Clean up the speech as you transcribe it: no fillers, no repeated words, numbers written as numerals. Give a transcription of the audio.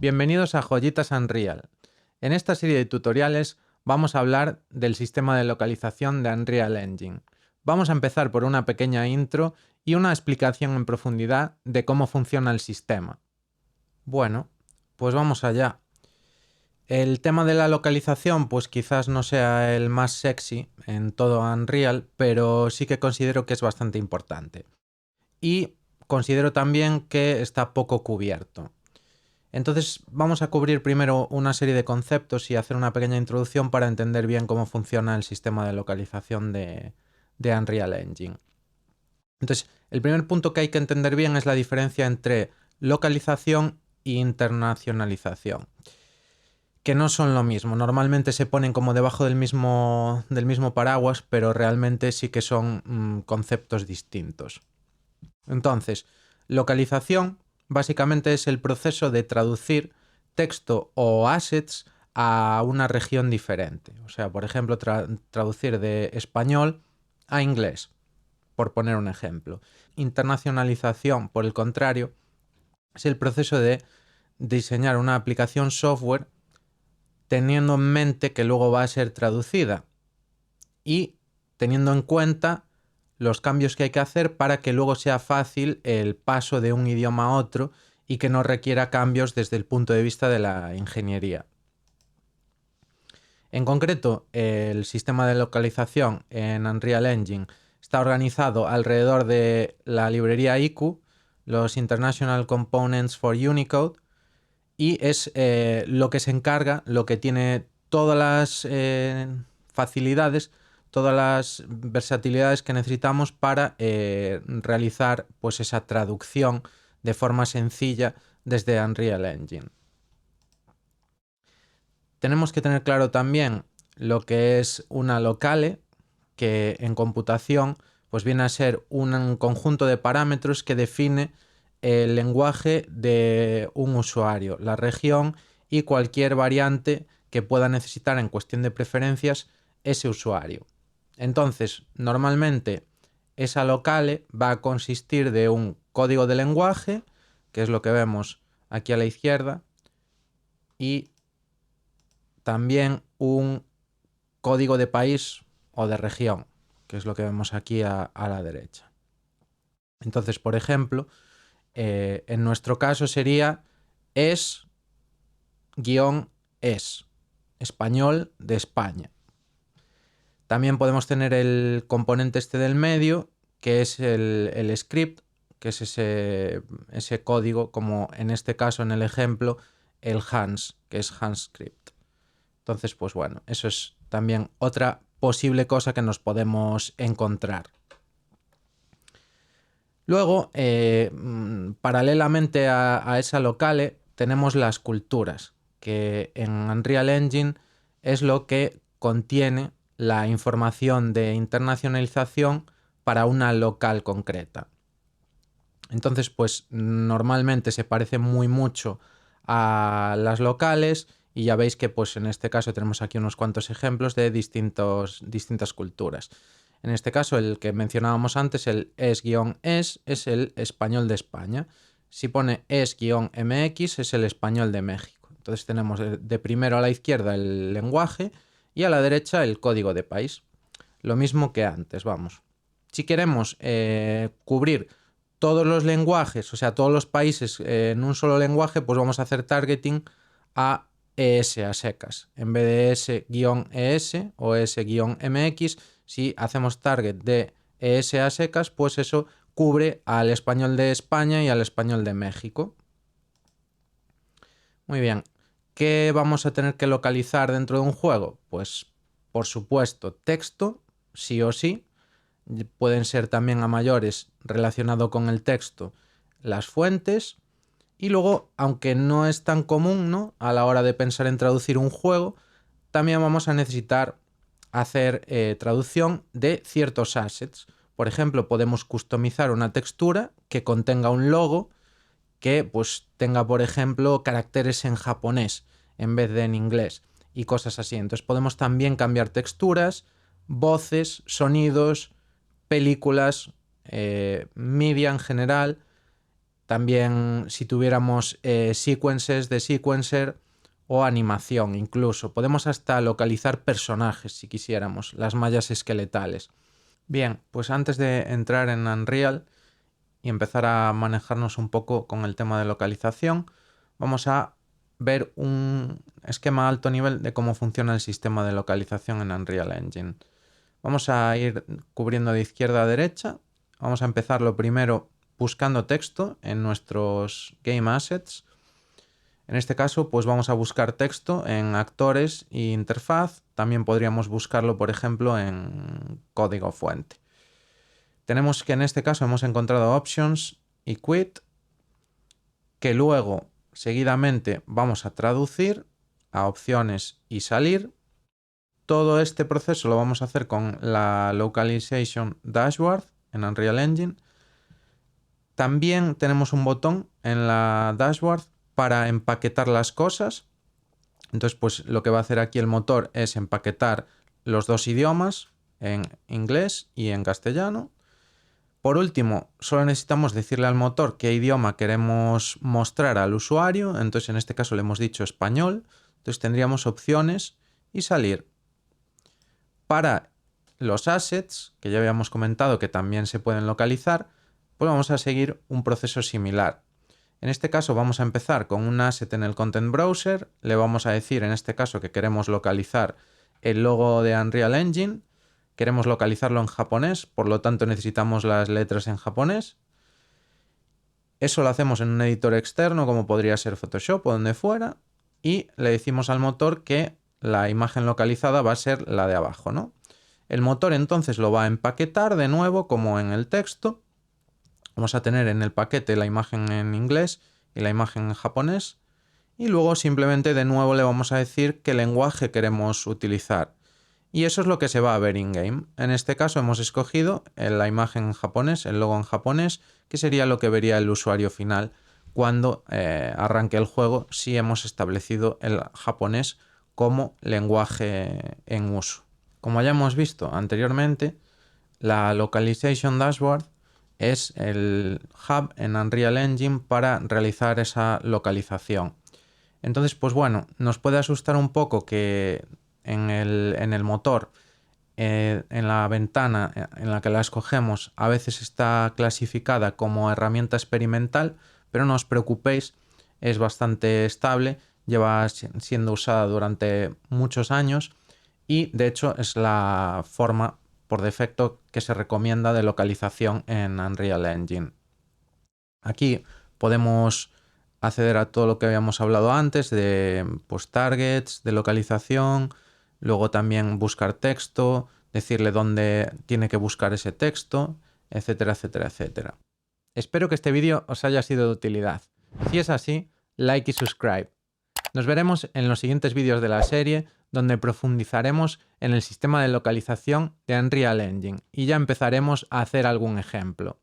Bienvenidos a Joyitas Unreal. En esta serie de tutoriales vamos a hablar del sistema de localización de Unreal Engine. Vamos a empezar por una pequeña intro y una explicación en profundidad de cómo funciona el sistema. Bueno, pues vamos allá. El tema de la localización pues quizás no sea el más sexy en todo Unreal, pero sí que considero que es bastante importante. Y considero también que está poco cubierto. Entonces vamos a cubrir primero una serie de conceptos y hacer una pequeña introducción para entender bien cómo funciona el sistema de localización de Unreal Engine. Entonces, el primer punto que hay que entender bien es la diferencia entre localización e internacionalización, que no son lo mismo. Normalmente se ponen como debajo del mismo paraguas, pero realmente sí que son conceptos distintos. Entonces, localización básicamente es el proceso de traducir texto o assets a una región diferente. O sea, por ejemplo, traducir de español a inglés, por poner un ejemplo. Internacionalización, por el contrario, es el proceso de diseñar una aplicación software teniendo en mente que luego va a ser traducida y teniendo en cuenta los cambios que hay que hacer para que luego sea fácil el paso de un idioma a otro y que no requiera cambios desde el punto de vista de la ingeniería. En concreto, el sistema de localización en Unreal Engine está organizado alrededor de la librería ICU, los International Components for Unicode, y es lo que se encarga, lo que tiene todas las facilidades, todas las versatilidades que necesitamos para realizar pues, esa traducción de forma sencilla desde Unreal Engine. Tenemos que tener claro también lo que es una locale, que en computación pues viene a ser un conjunto de parámetros que define el lenguaje de un usuario, la región y cualquier variante que pueda necesitar en cuestión de preferencias ese usuario. Entonces, normalmente esa locale va a consistir de un código de lenguaje, que es lo que vemos aquí a la izquierda, y también un código de país o de región, que es lo que vemos aquí a la derecha. Entonces, por ejemplo, en nuestro caso sería es-es, español de España. También podemos tener el componente este del medio, que es el script, que es ese código, como en este caso, en el ejemplo, el Hans, que es Hans Script. Entonces, pues bueno, eso es también otra posible cosa que nos podemos encontrar. Luego, paralelamente a esa locale, tenemos las culturas, que en Unreal Engine es lo que contiene la información de internacionalización para una local concreta. Entonces, pues normalmente se parece muy mucho a las locales y ya veis que pues en este caso tenemos aquí unos cuantos ejemplos de distintas culturas. En este caso, el que mencionábamos antes, el es-es, es el español de España. Si pone es-mx, es el español de México. Entonces tenemos de primero a la izquierda el lenguaje y a la derecha el código de país. Lo mismo que antes, vamos. Si queremos cubrir todos los lenguajes, o sea, todos los países en un solo lenguaje, pues vamos a hacer targeting a ES a secas. En vez de S-ES o S-MX, si hacemos target de ES a secas, pues eso cubre al español de España y al español de México. Muy bien. ¿Qué vamos a tener que localizar dentro de un juego? Pues, por supuesto, texto, sí o sí. Pueden ser también a mayores relacionado con el texto las fuentes. Y luego, aunque no es tan común, ¿no?, a la hora de pensar en traducir un juego, también vamos a necesitar hacer traducción de ciertos assets. Por ejemplo, podemos customizar una textura que contenga un logo que pues tenga, por ejemplo, caracteres en japonés en vez de en inglés. y cosas así. Entonces podemos también cambiar texturas, voces, sonidos, películas, media en general. También si tuviéramos sequences de sequencer o animación incluso. Podemos hasta localizar personajes si quisiéramos, las mallas esqueletales. Bien, pues antes de entrar en Unreal y empezar a manejarnos un poco con el tema de localización, vamos a ver un esquema a alto nivel de cómo funciona el sistema de localización en Unreal Engine. Vamos a ir cubriendo de izquierda a derecha. Vamos a empezar lo primero buscando texto en nuestros Game Assets. En este caso, pues vamos a buscar texto en actores e interfaz. También podríamos buscarlo, por ejemplo, en código fuente. Tenemos que en este caso hemos encontrado Options y Quit, que luego seguidamente vamos a traducir a opciones y salir. Todo este proceso lo vamos a hacer con la Localization Dashboard en Unreal Engine. También tenemos un botón en la dashboard para empaquetar las cosas. Entonces, pues lo que va a hacer aquí el motor es empaquetar los dos idiomas, en inglés y en castellano. Por último, solo necesitamos decirle al motor qué idioma queremos mostrar al usuario. Entonces, en este caso le hemos dicho español. Entonces tendríamos opciones y salir. Para los assets, que ya habíamos comentado que también se pueden localizar, pues vamos a seguir un proceso similar. En este caso vamos a empezar con un asset en el Content Browser. Le vamos a decir en este caso que queremos localizar el logo de Unreal Engine. Queremos localizarlo en japonés, por lo tanto necesitamos las letras en japonés. Eso lo hacemos en un editor externo como podría ser Photoshop o donde fuera. Y le decimos al motor que la imagen localizada va a ser la de abajo, ¿no? El motor entonces lo va a empaquetar de nuevo como en el texto. Vamos a tener en el paquete la imagen en inglés y la imagen en japonés. Y luego simplemente de nuevo le vamos a decir qué lenguaje queremos utilizar. Y eso es lo que se va a ver in-game. En este caso hemos escogido la imagen en japonés, el logo en japonés, que sería lo que vería el usuario final cuando arranque el juego si hemos establecido el japonés como lenguaje en uso. Como ya hemos visto anteriormente, la Localization Dashboard es el hub en Unreal Engine para realizar esa localización. Entonces, pues bueno, nos puede asustar un poco que en el motor, en la ventana en la que la escogemos, a veces está clasificada como herramienta experimental, pero no os preocupéis, es bastante estable, lleva siendo usada durante muchos años y de hecho es la forma por defecto que se recomienda de localización en Unreal Engine. Aquí podemos acceder a todo lo que habíamos hablado antes de pues, targets, de localización, luego también buscar texto, decirle dónde tiene que buscar ese texto, etcétera, etcétera, etcétera. Espero que este vídeo os haya sido de utilidad. Si es así, like y subscribe. Nos veremos en los siguientes vídeos de la serie, donde profundizaremos en el sistema de localización de Unreal Engine y ya empezaremos a hacer algún ejemplo.